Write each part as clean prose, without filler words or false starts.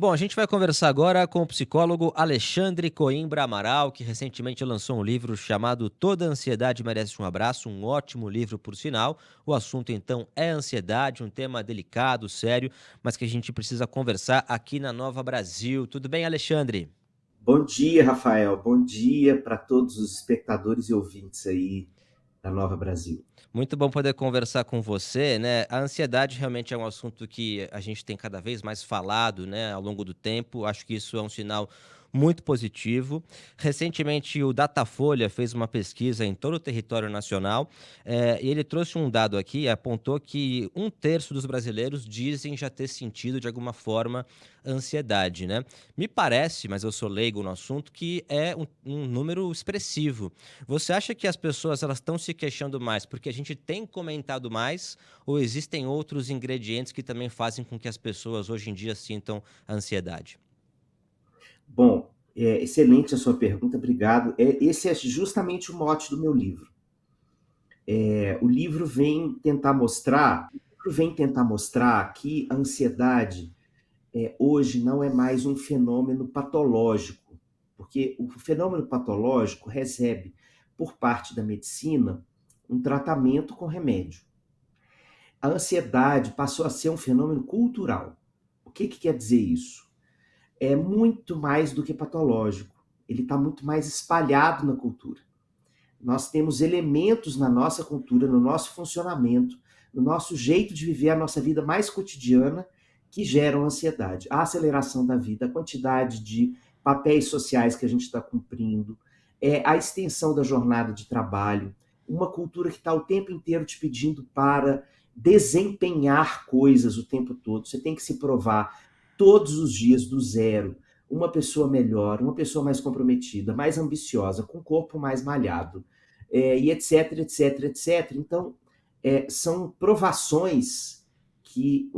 Bom, a gente vai conversar agora com o psicólogo Alexandre Coimbra Amaral, que recentemente lançou um livro chamado Toda Ansiedade Merece um Abraço, um ótimo livro, por sinal. O assunto, então, é ansiedade, um tema delicado, sério, mas que a gente precisa conversar aqui na Nova Brasil. Tudo bem, Alexandre? Bom dia, Rafael. Bom dia para todos os espectadores e ouvintes aí da Nova Brasil. Muito bom poder conversar com você, né? A ansiedade realmente é um assunto que a gente tem cada vez mais falado, né, ao longo do tempo. Acho que isso é um sinal muito positivo. Recentemente, o Datafolha fez uma pesquisa em todo o território nacional, e ele trouxe um dado aqui, apontou que um terço dos brasileiros dizem já ter sentido de alguma forma ansiedade, né? Me parece, mas eu sou leigo no assunto, que é um número expressivo. Você acha que as pessoas elas estão se queixando mais porque a gente tem comentado mais ou existem outros ingredientes que também fazem com que as pessoas hoje em dia sintam ansiedade? Bom, excelente a sua pergunta, obrigado. Esse é justamente o mote do meu livro. O livro vem tentar mostrar que a ansiedade hoje não é mais um fenômeno patológico, porque o fenômeno patológico recebe, por parte da medicina, um tratamento com remédio. A ansiedade passou a ser um fenômeno cultural. O que quer dizer isso? É muito mais do que patológico. Ele está muito mais espalhado na cultura. Nós temos elementos na nossa cultura, no nosso funcionamento, no nosso jeito de viver a nossa vida mais cotidiana que geram ansiedade. A aceleração da vida, a quantidade de papéis sociais que a gente está cumprindo, a extensão da jornada de trabalho, uma cultura que está o tempo inteiro te pedindo para desempenhar coisas o tempo todo. Você tem que se provar todos os dias do zero. Uma pessoa melhor, uma pessoa mais comprometida, mais ambiciosa, com o corpo mais malhado, e etc, etc, etc. Então, são provações que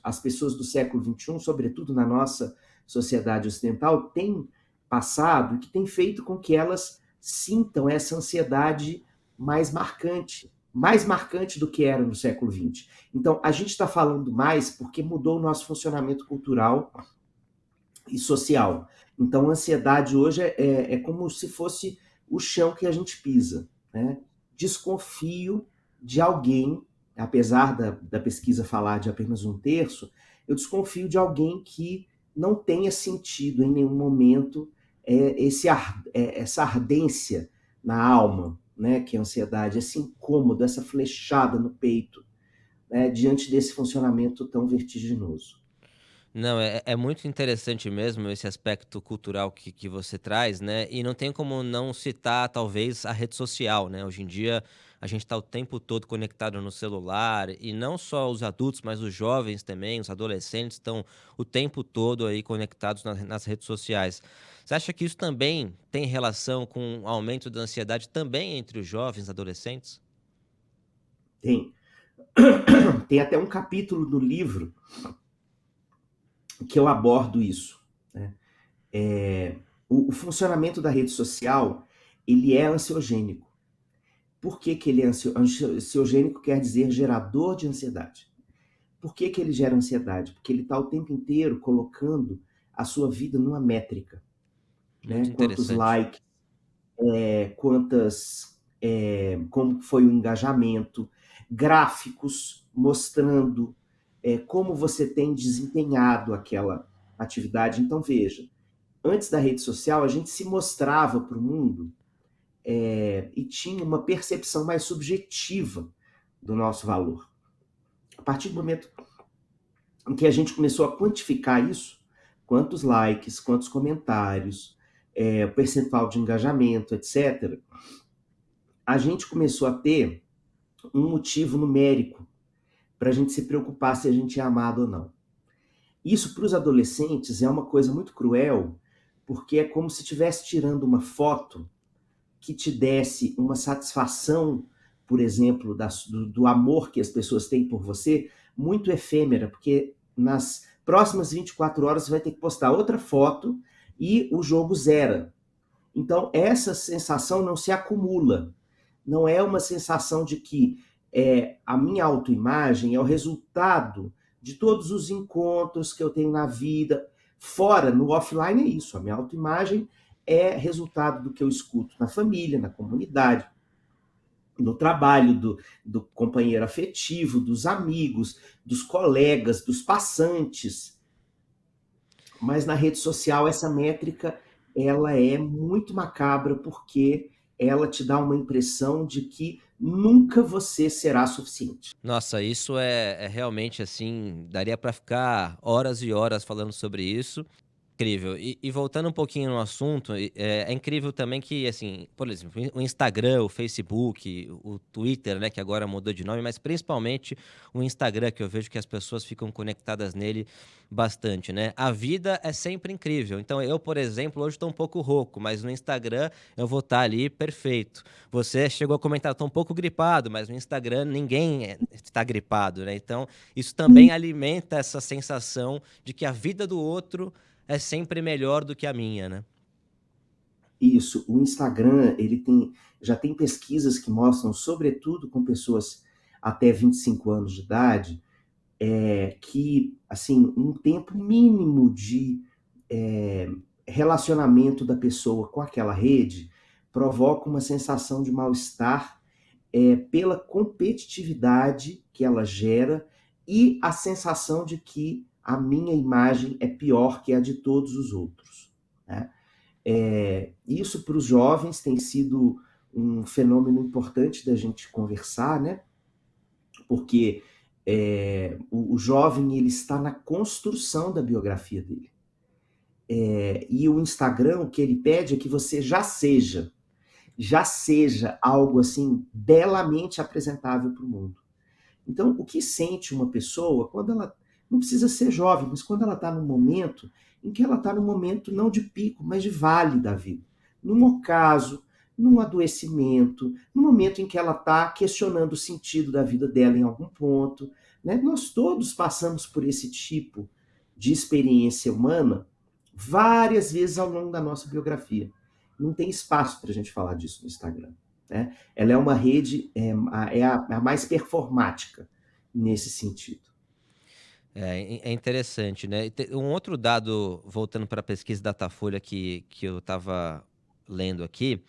as pessoas do século XXI, sobretudo na nossa sociedade ocidental, têm passado e que tem feito com que elas sintam essa ansiedade mais marcante do que era no século XX. Então, a gente está falando mais porque mudou o nosso funcionamento cultural e social. Então, a ansiedade hoje é como se fosse o chão que a gente pisa. Né? Desconfio de alguém, apesar da pesquisa falar de apenas um terço, eu desconfio de alguém que não tenha sentido em nenhum momento essa ardência na alma, né, que é a ansiedade, esse incômodo, essa flechada no peito, né, diante desse funcionamento tão vertiginoso. Não, é muito interessante mesmo esse aspecto cultural que você traz, né? E não tem como não citar, talvez, a rede social, né? Hoje em dia, a gente está o tempo todo conectado no celular, e não só os adultos, mas os jovens também, os adolescentes estão o tempo todo aí conectados nas redes sociais. Você acha que isso também tem relação com o aumento da ansiedade também entre os jovens adolescentes? Tem, tem até um capítulo do livro que eu abordo isso. Né? O funcionamento da rede social ele é ansiogênico. Por que ele é ansiogênico? Quer dizer gerador de ansiedade. Por que ele gera ansiedade? Porque ele está o tempo inteiro colocando a sua vida numa métrica. Muito Né? Quantos interessante. likes, como foi o engajamento, gráficos mostrando como você tem desempenhado aquela atividade. Então, veja, antes da rede social, a gente se mostrava para o mundo e tinha uma percepção mais subjetiva do nosso valor. A partir do momento em que a gente começou a quantificar isso, quantos likes, quantos comentários, o percentual de engajamento, etc., a gente começou a ter um motivo numérico para a gente se preocupar se a gente é amado ou não. Isso para os adolescentes é uma coisa muito cruel, porque é como se estivesse tirando uma foto que te desse uma satisfação, por exemplo, do amor que as pessoas têm por você, muito efêmera, porque nas próximas 24 horas você vai ter que postar outra foto e o jogo zera. Então, essa sensação não se acumula. Não é uma sensação de que a minha autoimagem é o resultado de todos os encontros que eu tenho na vida. Fora, no offline é isso, a minha autoimagem é resultado do que eu escuto na família, na comunidade, no trabalho, do companheiro afetivo, dos amigos, dos colegas, dos passantes. Mas na rede social essa métrica ela é muito macabra porque ela te dá uma impressão de que nunca você será suficiente. Nossa, isso é realmente assim, daria para ficar horas e horas falando sobre isso. Incrível. E voltando um pouquinho no assunto, é incrível também que, assim, por exemplo, o Instagram, o Facebook, o Twitter, né, que agora mudou de nome, mas principalmente o Instagram, que eu vejo que as pessoas ficam conectadas nele bastante, né? A vida é sempre incrível. Então, eu, por exemplo, hoje estou um pouco rouco, mas no Instagram eu vou estar ali perfeito. Você chegou a comentar, estou um pouco gripado, mas no Instagram ninguém está gripado, né? Então, isso também alimenta essa sensação de que a vida do outro é sempre melhor do que a minha, né? Isso, o Instagram, já tem pesquisas que mostram, sobretudo com pessoas até 25 anos de idade, que assim um tempo mínimo de é, relacionamento da pessoa com aquela rede provoca uma sensação de mal-estar pela competitividade que ela gera e a sensação de que a minha imagem é pior que a de todos os outros. Né? Isso para os jovens tem sido um fenômeno importante da gente conversar, né? Porque o jovem ele está na construção da biografia dele. E o Instagram, o que ele pede é que você já seja algo assim belamente apresentável para o mundo. Então, o que sente uma pessoa quando ela não precisa ser jovem, mas quando ela está num momento em que ela está num momento não de pico, mas de vale da vida, num ocaso, num adoecimento, no momento em que ela está questionando o sentido da vida dela em algum ponto, né? Nós todos passamos por esse tipo de experiência humana várias vezes ao longo da nossa biografia. Não tem espaço para a gente falar disso no Instagram. Né? Ela é uma rede, a mais performática nesse sentido. É interessante, né? Um outro dado, voltando para a pesquisa Datafolha que eu estava lendo aqui,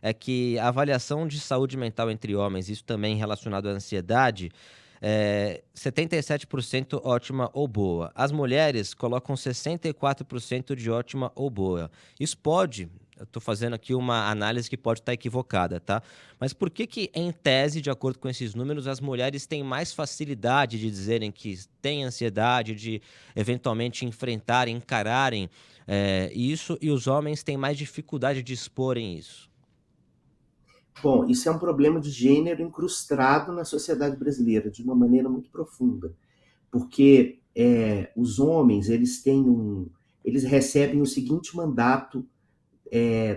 é que a avaliação de saúde mental entre homens, isso também relacionado à ansiedade, 77% ótima ou boa. As mulheres colocam 64% de ótima ou boa. Isso pode, eu estou fazendo aqui uma análise que pode estar equivocada, tá? Mas por que, em tese, de acordo com esses números, as mulheres têm mais facilidade de dizerem que têm ansiedade, de eventualmente enfrentarem, encararem isso, e os homens têm mais dificuldade de exporem isso? Bom, isso é um problema de gênero incrustado na sociedade brasileira de uma maneira muito profunda, porque os homens eles recebem o seguinte mandato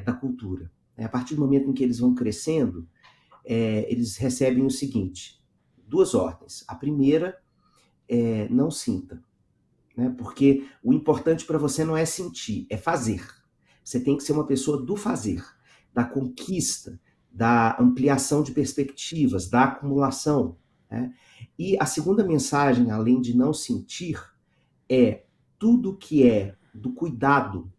da cultura. A partir do momento em que eles vão crescendo, eles recebem o seguinte: duas ordens. A primeira é não sinta, né? Porque o importante para você não é sentir, é fazer. Você tem que ser uma pessoa do fazer, da conquista, da ampliação de perspectivas, da acumulação. Né? E a segunda mensagem, além de não sentir, é tudo que é do cuidado,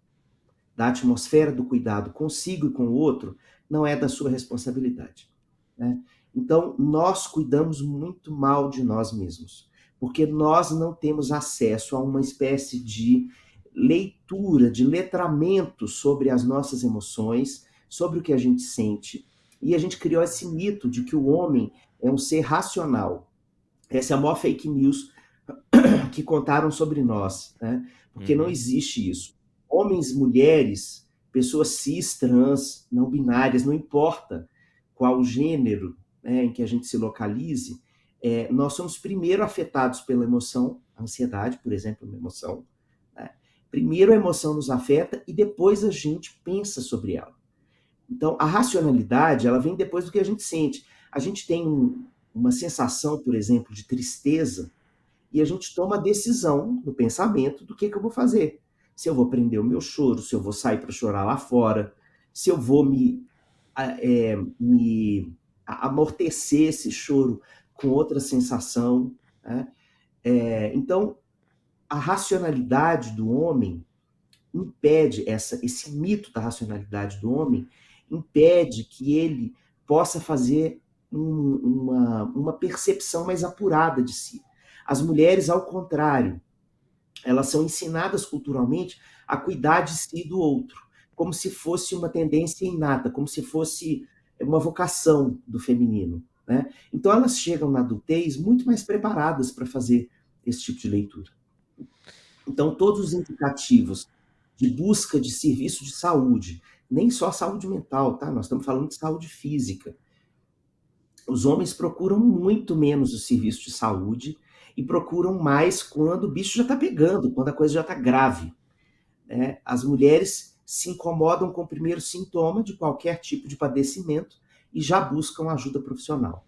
da atmosfera do cuidado consigo e com o outro, não é da sua responsabilidade. Né? Então, nós cuidamos muito mal de nós mesmos, porque nós não temos acesso a uma espécie de leitura, de letramento sobre as nossas emoções, sobre o que a gente sente, e a gente criou esse mito de que o homem é um ser racional. Essa é a maior fake news que contaram sobre nós, né? Porque não existe isso. Homens, mulheres, pessoas cis, trans, não binárias, não importa qual gênero, né, em que a gente se localize, nós somos primeiro afetados pela emoção, a ansiedade, por exemplo, é uma emoção. Né? Primeiro a emoção nos afeta e depois a gente pensa sobre ela. Então, a racionalidade, ela vem depois do que a gente sente. A gente tem uma sensação, por exemplo, de tristeza, e a gente toma a decisão no pensamento do que eu vou fazer. Se eu vou prender o meu choro, se eu vou sair para chorar lá fora, se eu vou me amortecer esse choro com outra sensação. Né? Então, a racionalidade do homem impede, esse mito da racionalidade do homem impede que ele possa fazer uma percepção mais apurada de si. As mulheres, ao contrário, elas são ensinadas culturalmente a cuidar de si e do outro, como se fosse uma tendência inata, como se fosse uma vocação do feminino, né? Então elas chegam na adultez muito mais preparadas para fazer esse tipo de leitura. Então todos os indicativos de busca de serviço de saúde, nem só saúde mental, tá? Nós estamos falando de saúde física. Os homens procuram muito menos o serviço de saúde e procuram mais quando o bicho já está pegando, quando a coisa já está grave, né? As mulheres se incomodam com o primeiro sintoma de qualquer tipo de padecimento e já buscam ajuda profissional.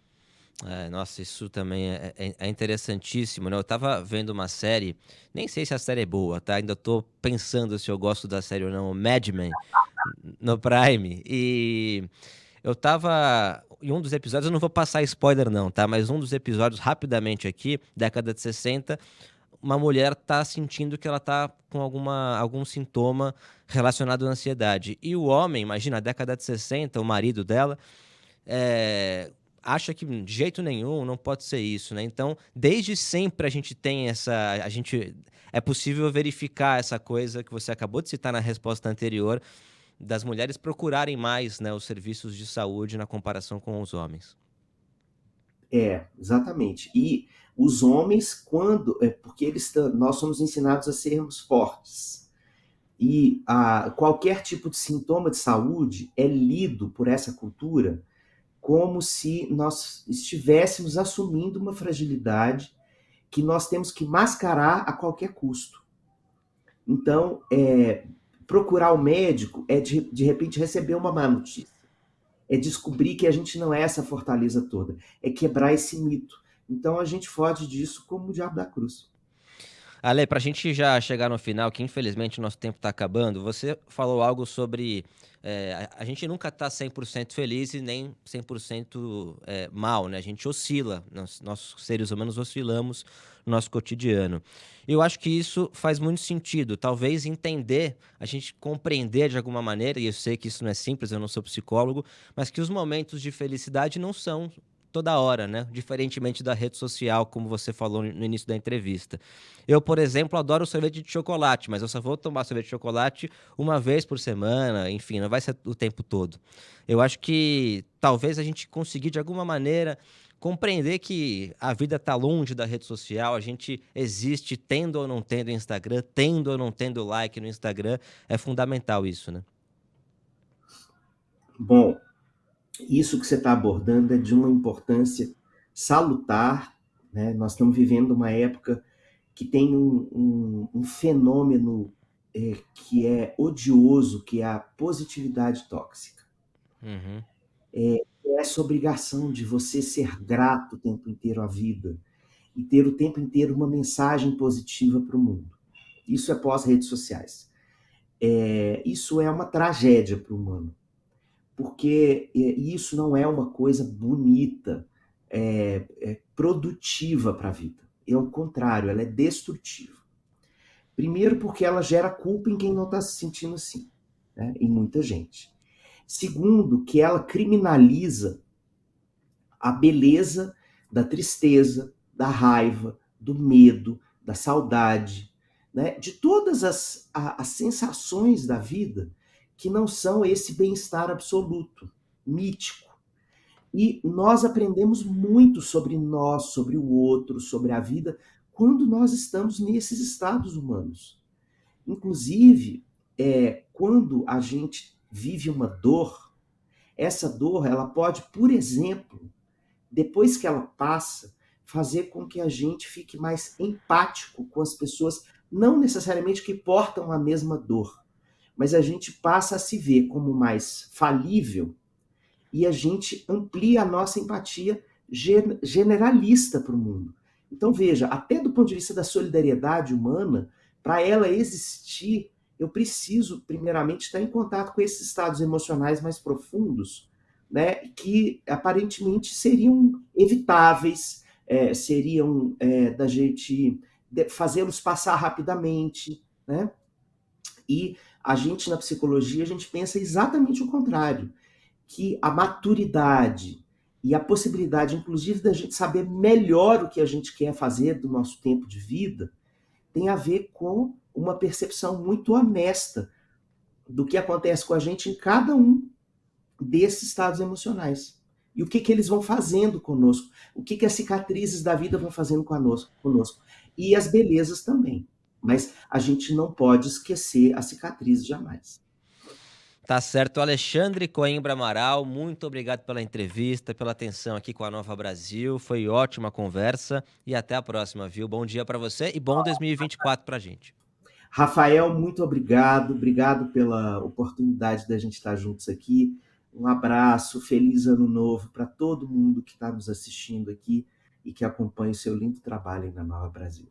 Nossa, isso também é interessantíssimo, né? Eu tava vendo uma série, nem sei se a série é boa, tá? Ainda tô pensando se eu gosto da série ou não, Mad Men, no Prime. E eu tava em um dos episódios, eu não vou passar spoiler não, tá? Mas um dos episódios, rapidamente aqui, década de 60, uma mulher tá sentindo que ela tá com algum sintoma relacionado à ansiedade. E o homem, imagina, década de 60, o marido dela, acha que de jeito nenhum não pode ser isso, né? Então, desde sempre a gente tem é possível verificar essa coisa que você acabou de citar na resposta anterior, das mulheres procurarem mais, né, os serviços de saúde na comparação com os homens. Exatamente. E os homens, porque nós somos ensinados a sermos fortes. E qualquer tipo de sintoma de saúde é lido por essa cultura como se nós estivéssemos assumindo uma fragilidade que nós temos que mascarar a qualquer custo. Então, procurar o médico é de repente receber uma má notícia. É descobrir que a gente não é essa fortaleza toda. É quebrar esse mito. Então a gente foge disso como o diabo da cruz. Ale, para a gente já chegar no final, que infelizmente o nosso tempo está acabando, você falou algo sobre a gente nunca está 100% feliz e nem 100% mal, né? A gente oscila, nós seres humanos oscilamos no nosso cotidiano. Eu acho que isso faz muito sentido, talvez entender, a gente compreender de alguma maneira, e eu sei que isso não é simples, eu não sou psicólogo, mas que os momentos de felicidade não são toda hora, né? Diferentemente da rede social, como você falou no início da entrevista. Eu, por exemplo, adoro sorvete de chocolate, mas eu só vou tomar sorvete de chocolate uma vez por semana, enfim, não vai ser o tempo todo. Eu acho que talvez a gente conseguir, de alguma maneira, compreender que a vida está longe da rede social, a gente existe tendo ou não tendo Instagram, tendo ou não tendo like no Instagram, é fundamental isso, né? Bom, isso que você está abordando é de uma importância salutar, né? Nós estamos vivendo uma época que tem um fenômeno que é odioso, que é a positividade tóxica. Uhum. Essa obrigação de você ser grato o tempo inteiro à vida e ter o tempo inteiro uma mensagem positiva para o mundo. Isso é pós-redes sociais. Isso é uma tragédia para o humano, porque isso não é uma coisa bonita, produtiva para a vida. É o contrário, ela é destrutiva. Primeiro, porque ela gera culpa em quem não está se sentindo assim, né? Em muita gente. Segundo, que ela criminaliza a beleza da tristeza, da raiva, do medo, da saudade, né? De todas as sensações da vida que não são esse bem-estar absoluto, mítico. E nós aprendemos muito sobre nós, sobre o outro, sobre a vida, quando nós estamos nesses estados humanos. Inclusive, quando a gente vive uma dor, essa dor ela pode, por exemplo, depois que ela passa, fazer com que a gente fique mais empático com as pessoas, não necessariamente que portam a mesma dor, mas a gente passa a se ver como mais falível e a gente amplia a nossa empatia generalista para o mundo. Então, veja, até do ponto de vista da solidariedade humana, para ela existir, eu preciso, primeiramente, estar em contato com esses estados emocionais mais profundos, né, que aparentemente seriam evitáveis, seriam da gente fazê-los passar rapidamente, né? E a gente, na psicologia, a gente pensa exatamente o contrário, que a maturidade e a possibilidade, inclusive, da gente saber melhor o que a gente quer fazer do nosso tempo de vida, tem a ver com uma percepção muito honesta do que acontece com a gente em cada um desses estados emocionais. E o que eles vão fazendo conosco, o que as cicatrizes da vida vão fazendo conosco. E as belezas também. Mas a gente não pode esquecer as cicatrizes jamais. Tá certo. Alexandre Coimbra Amaral, muito obrigado pela entrevista, pela atenção aqui com a Nova Brasil. Foi ótima conversa e até a próxima, viu? Bom dia para você e bom 2024 pra gente. Rafael, muito obrigado. Obrigado pela oportunidade da gente estar juntos aqui. Um abraço, feliz ano novo para todo mundo que está nos assistindo aqui e que acompanha o seu lindo trabalho aí na Nova Brasil.